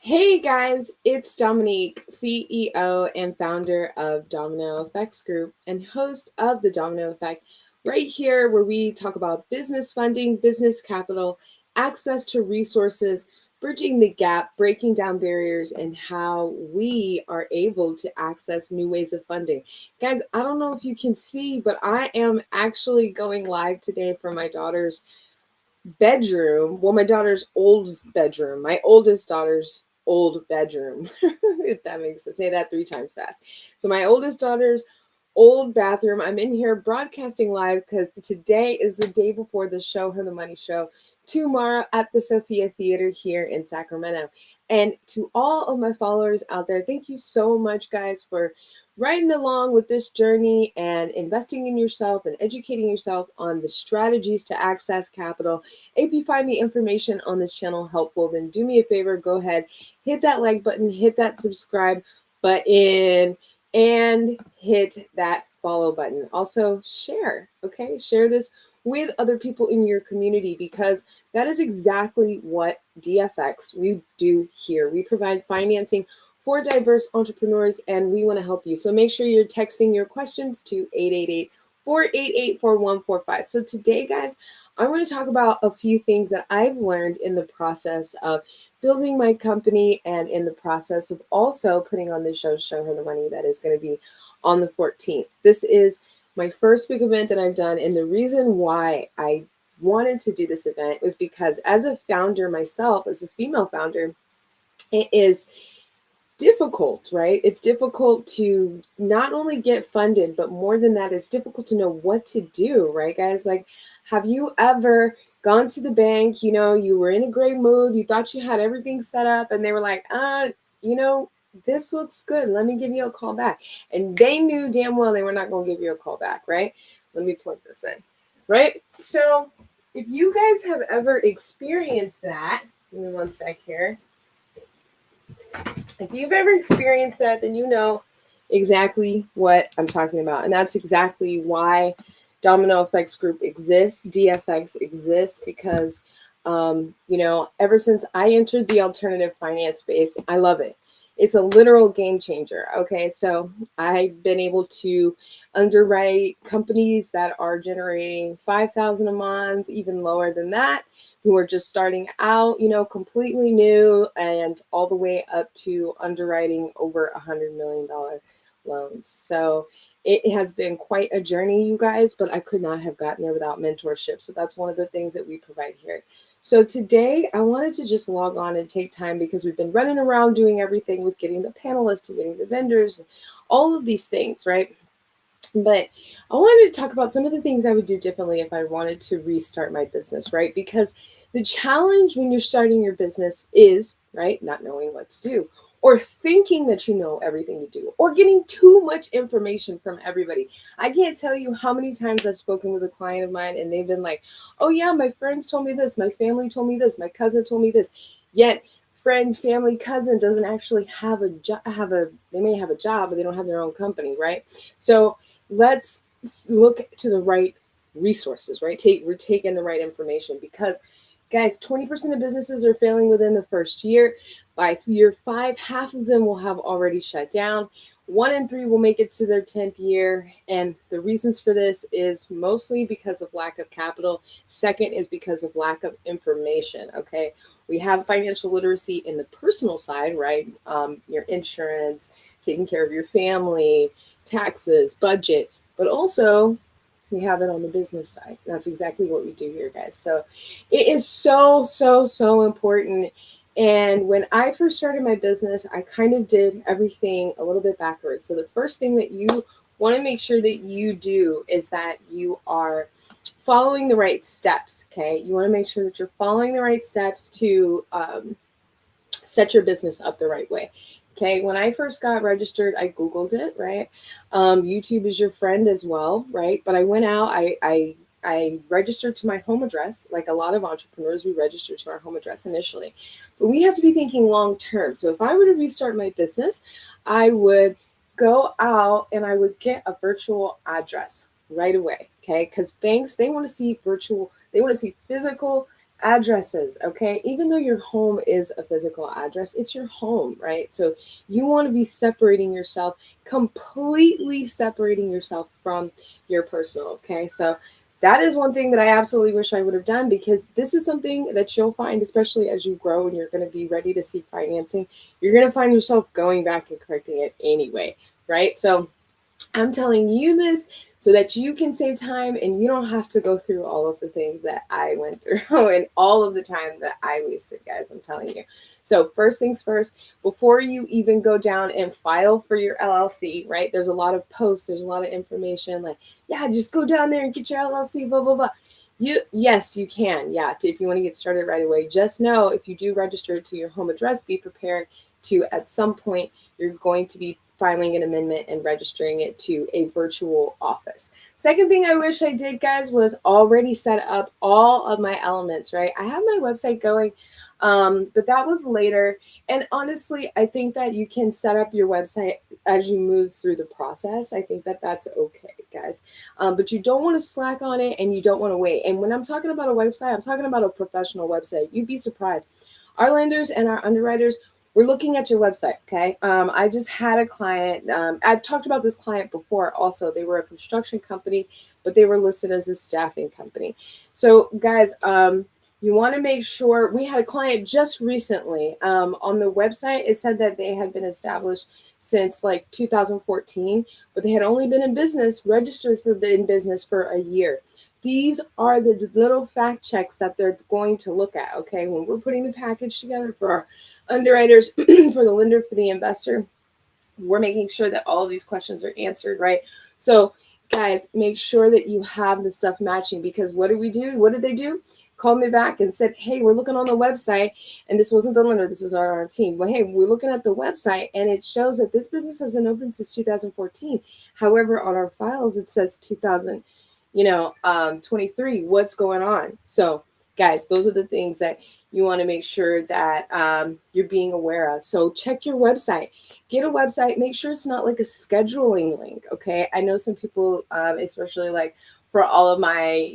Hey guys, it's Dominique, CEO and founder of Domino Effects Group and host of The Domino Effect, right here where we talk about business funding, business capital, access to resources, bridging the gap, breaking down barriers, and how we are able to access new ways of funding. Guys, I don't know if you can see, but I am actually going live today from my daughter's bedroom. Well, my daughter's old bedroom, my oldest daughter's old bedroom, if that makes sense. Say that three times fast. So, my oldest daughter's old bathroom. I'm in here broadcasting live because today is the day before the Show Her the Money show, tomorrow at the Sophia Theater here in Sacramento. And to all of my followers out there, thank you so much, guys, for riding along with this journey and investing in yourself and educating yourself on the strategies to access capital. If you find the information on this channel helpful, then do me a favor, go ahead, hit that like button, hit that subscribe button, and hit that follow button. Also, share, okay? Share this with other people in your community because that is exactly what DFX we do here. We provide financing for diverse entrepreneurs and we want to help you. So make sure you're texting your questions to 888-488-4145. So today, guys, I want to talk about a few things that I've learned in the process of building my company and in the process of also putting on the Show Her the Money that is going to be on the 14th. This is my first big event that I've done. And the reason why I wanted to do this event was because as a founder myself, as a female founder, it is difficult, right? It's difficult to not only get funded, but more than that, it's difficult to know what to do, right, guys? Like, have you ever gone to the bank? You were in a great mood, you thought you had everything set up, and they were like, you know, this looks good. Let me give you a call back. And they knew damn well they were not going to give you a call back, right? Let me plug this in, right? So, if you guys have ever experienced that, give me one sec here. If you've ever experienced that, then you know exactly what I'm talking about. And that's exactly why Domino Effects Group exists, DFX exists, because, ever since I entered the alternative finance space, I love it. It's a literal game changer. Okay, so I've been able to underwrite companies that are generating 5,000 a month, even lower than that, who are just starting out, completely new, and all the way up to underwriting over $100 million loans. So it has been quite a journey, you guys, but I could not have gotten there without mentorship. So that's one of the things that we provide here. So today I wanted to just log on and take time because we've been running around doing everything with getting the panelists to getting the vendors, all of these things, right? But I wanted to talk about some of the things I would do differently if I wanted to restart my business, right? Because the challenge when you're starting your business is, right, not knowing what to do or thinking that you know everything to do or getting too much information from everybody. I can't tell you how many times I've spoken with a client of mine and they've been like, oh, yeah, my friends told me this, my family told me this, my cousin told me this. Yet, friend, family, cousin doesn't actually have a job, they may have a job, but they don't have their own company, right? So, let's look to the right resources, right? We're taking the right information because, guys, 20% of businesses are failing within the first year. By year 5, half of them will have already shut down. 1 in 3 will make it to their 10th year. And the reasons for this is mostly because of lack of capital. Second is because of lack of information. Okay. We have financial literacy in the personal side, right? Your insurance, taking care of your family, taxes, budget, but also we have it on the business side. That's exactly what we do here, guys. So it is so, so, so important. And when I first started my business, I kind of did everything a little bit backwards. So the first thing that you want to make sure that you do is that you are following the right steps. Okay. You want to make sure that you're following the right steps to set your business up the right way. Okay, when I first got registered, I Googled it, right? YouTube is your friend as well, right? But I went out, I registered to my home address. Like a lot of entrepreneurs, we register to our home address initially. But we have to be thinking long term. So if I were to restart my business, I would go out and I would get a virtual address right away. Okay, because banks, they want to see virtual, they want to see physical addresses, okay? Even though your home is a physical address, it's your home, right? So you want to be separating yourself, completely separating yourself from your personal, okay? So that is one thing that I absolutely wish I would have done, because this is something that you'll find, especially as you grow and you're going to be ready to seek financing, you're going to find yourself going back and correcting it anyway, right? So I'm telling you this so that you can save time and you don't have to go through all of the things that I went through and all of the time that I wasted, guys. I'm telling you. So, first things first, before you even go down and file for your LLC, right? There's a lot of posts, there's a lot of information like, yeah, just go down there and get your LLC, blah, blah, blah. Yes, you can. Yeah, if you want to get started right away. Just know if you do register to your home address, be prepared to at some point you're going to be filing an amendment and registering it to a virtual office. Second thing I wish I did, guys, was already set up all of my elements, right? I have my website going, but that was later. And honestly, I think that you can set up your website as you move through the process. I think that that's okay, guys. But you don't want to slack on it and you don't want to wait. And when I'm talking about a website, I'm talking about a professional website. You'd be surprised. Our lenders and our underwriters, we're looking at your website, okay? I just had a client. I've talked about this client before also. They were a construction company, but they were listed as a staffing company. So, guys, you want to make sure. We had a client just recently on the website. It said that they had been established since like 2014, but they had only been in business, registered for in business for a year. These are the little fact checks that they're going to look at, okay? When we're putting the package together for our underwriters, for the lender, for the investor, we're making sure that all of these questions are answered, right? So, guys, make sure that you have the stuff matching, because what did we do? What did they do? Called me back and said, hey, we're looking on the website, and this wasn't the lender, this was our team. Well, hey, we're looking at the website, and it shows that this business has been open since 2014. However, on our files, it says 2023. What's going on? So, guys, those are the things that you want to make sure that you're being aware of. So check your website. Get a website. Make sure it's not like a scheduling link, okay? I know some people, especially like for all of my,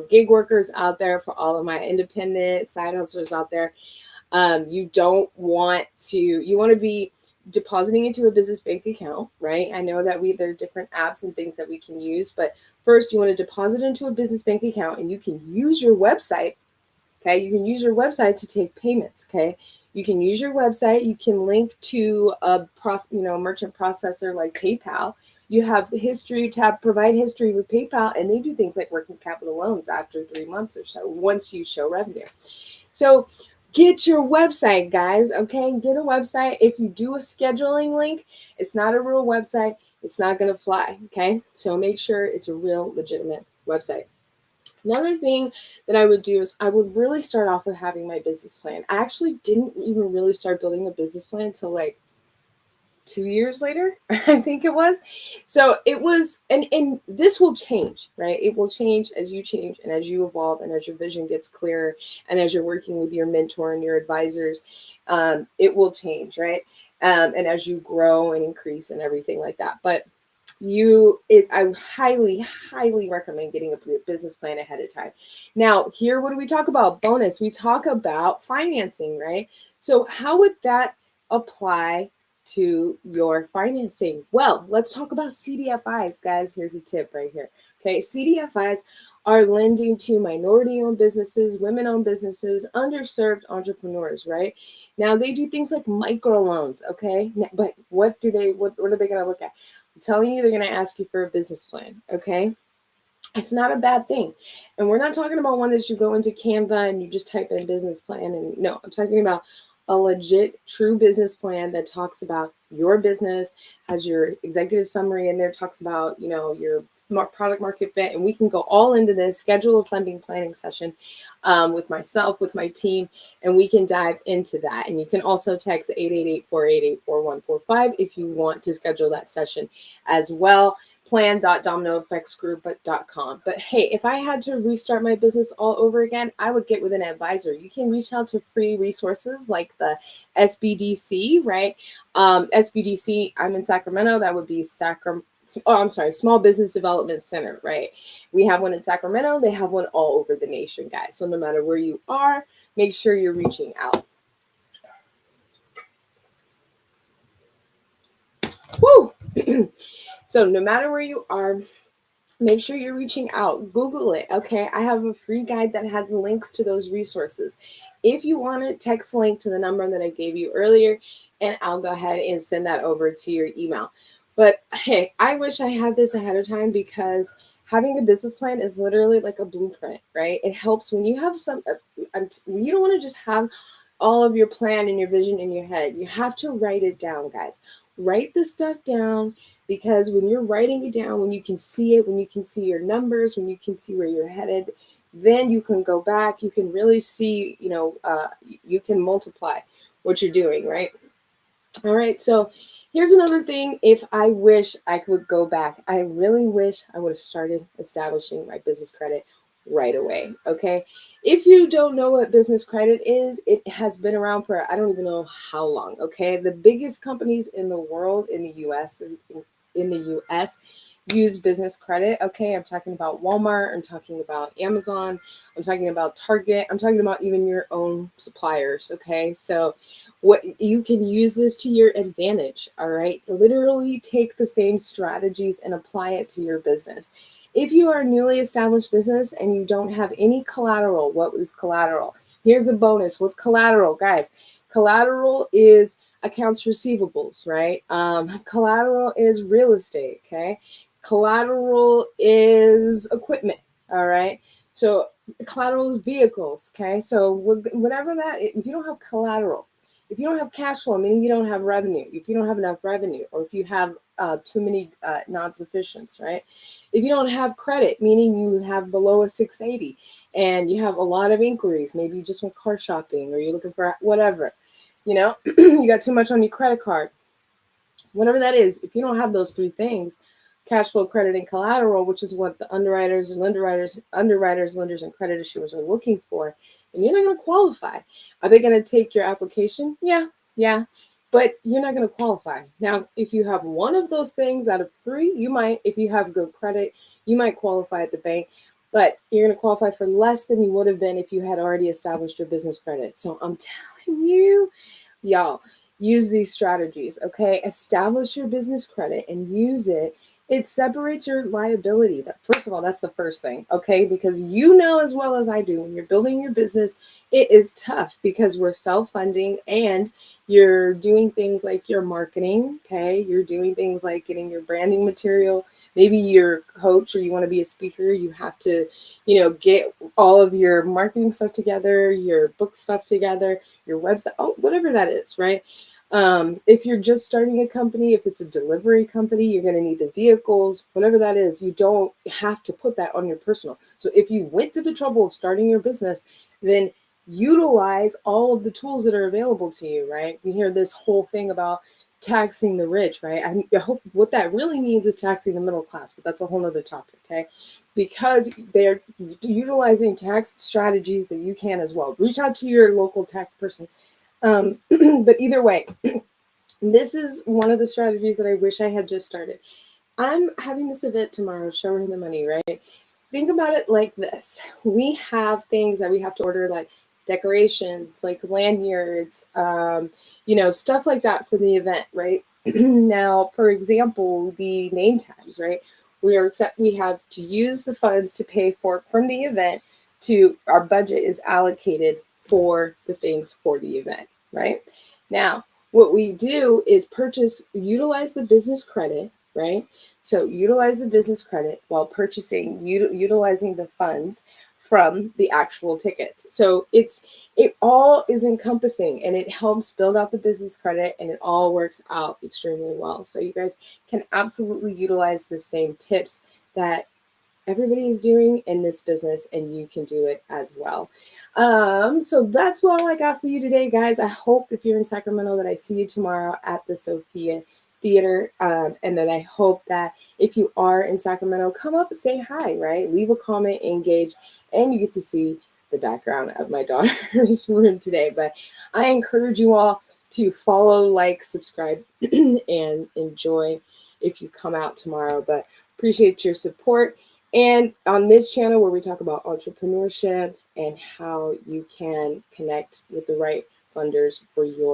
gig workers out there, for all of my independent side hustlers out there, you want to be depositing into a business bank account, right? I know that there are different apps and things that we can use, but first you want to deposit into a business bank account, and you can use your website. Okay, you can use your website to take payments. Okay, you can use your website. You can link to a merchant processor like PayPal. You have history tab, provide history with PayPal, and they do things like working capital loans after 3 months or so once you show revenue. So get your website, guys. Okay, get a website. If you do a scheduling link, it's not a real website. It's not going to fly. Okay, so make sure it's a real legitimate website. Another thing that I would do is I would really start off with having my business plan. I actually didn't even really start building a business plan until like 2 years later, I think it was. So it was, and this will change, right? It will change as you change and as you evolve and as your vision gets clearer and as you're working with your mentor and your advisors, it will change, right? And as you grow and increase and everything like that. But I highly recommend getting a business plan ahead of time. Now, here, what do we talk about? Bonus. We talk about financing, right? So how would that apply to your financing? Well, let's talk about CDFIs, guys. Here's a tip right here. Okay, CDFIs are lending to minority-owned businesses, women-owned businesses, underserved entrepreneurs, right? Now, they do things like microloans, okay? But what are they going to look at? I'm telling you, they're going to ask you for a business plan, okay? It's not a bad thing. And we're not talking about one that you go into Canva and you just type in business plan. And no, I'm talking about a legit, true business plan that talks about your business, has your executive summary in there, talks about, your product market fit. And we can go all into this, schedule a funding planning session with myself, with my team, and we can dive into that. And you can also text 888-488-4145 if you want to schedule that session as well. plan.dominoeffectsgroup.com. But hey, if I had to restart my business all over again, I would get with an advisor. You can reach out to free resources like the SBDC, right? SBDC, I'm in Sacramento. That would be I'm sorry, Small Business Development Center, right? We have one in Sacramento. They have one all over the nation, guys. So no matter where you are, make sure you're reaching out. Woo! So no matter where you are, make sure you're reaching out. Google it. Okay. I have a free guide that has links to those resources. If you want to, text link to the number that I gave you earlier, and I'll go ahead and send that over to your email. But hey, I wish I had this ahead of time, because having a business plan is literally like a blueprint, right? It helps when you have you don't want to just have all of your plan and your vision in your head. You have to write it down, guys. Write the stuff down, because when you're writing it down, when you can see it, when you can see your numbers, when you can see where you're headed, then you can go back. You can really see, you can multiply what you're doing, right? All right. So here's another thing. If I wish I could go back, I really wish I would have started establishing my business credit right away. Okay. If you don't know what business credit is, it has been around for I don't even know how long. Okay. The biggest companies in the world, in the US use business credit. Okay. I'm talking about Walmart. I'm talking about Amazon. I'm talking about Target. I'm talking about even your own suppliers. Okay. So what you can use this to your advantage. All right. Literally take the same strategies and apply it to your business. If you are a newly established business and you don't have any collateral, what is collateral? Here's a bonus. What's collateral, guys? Collateral is accounts receivables, right? Collateral is real estate. Okay. Collateral is equipment. All right. So collateral is vehicles. Okay. So whatever that is, if you don't have collateral, if you don't have cash flow, meaning you don't have revenue, if you don't have enough revenue, or if you have too many non-sufficients, right? If you don't have credit, meaning you have below a 680 and you have a lot of inquiries, maybe you just went car shopping or you're looking for whatever, you got too much on your credit card, whatever that is, if you don't have those three things, cash flow, credit, and collateral, which is what the underwriters, lenders, and credit issuers are looking for, and you're not going to qualify. Are they going to take your application? Yeah, but you're not going to qualify. Now, if you have one of those things out of three, you might, if you have good credit, you might qualify at the bank, but you're going to qualify for less than you would have been if you had already established your business credit. So I'm telling you, y'all, use these strategies. Okay, establish your business credit and use it. It separates your liability. That, first of all, that's the first thing. Okay, because you know as well as I do, when you're building your business, it is tough because we're self-funding and you're doing things like your marketing. Okay, you're doing things like getting your branding material. Maybe you're a coach or you want to be a speaker. You have to, get all of your marketing stuff together, your book stuff together, your website, whatever that is, right? If you're just starting a company, if it's a delivery company, you're going to need the vehicles, whatever that is. You don't have to put that on your personal. So if you went through the trouble of starting your business, then utilize all of the tools that are available to you, right? You hear this whole thing about taxing the rich, right? I hope what that really means is taxing the middle class, but that's a whole other topic, okay? Because they're utilizing tax strategies that you can as well. Reach out to your local tax person. But either way, this is one of the strategies that I wish I had just started. I'm having this event tomorrow, Show Her the Money, right? Think about it like this. We have things that we have to order, like decorations, like lanyards, stuff like that for the event, right? Now, for example, the name tags, right? We have to use the funds to pay for from the event to our budget is allocated for the things for the event, right? Now, what we do is utilize the business credit, right? So utilize the business credit while purchasing, utilizing the funds from the actual tickets. So it all is encompassing and it helps build out the business credit and it all works out extremely well. So you guys can absolutely utilize the same tips that everybody is doing in this business and you can do it as well. So that's all I got for you today, guys. I hope if you're in Sacramento that I see you tomorrow at the Sophia Theater, and then I hope that if you are in Sacramento, come up and say hi, right? Leave a comment, engage, and you get to see the background of my daughter's room today. But I encourage you all to follow, like, subscribe, and enjoy if you come out tomorrow. But appreciate your support. And on this channel where we talk about entrepreneurship and how you can connect with the right funders for your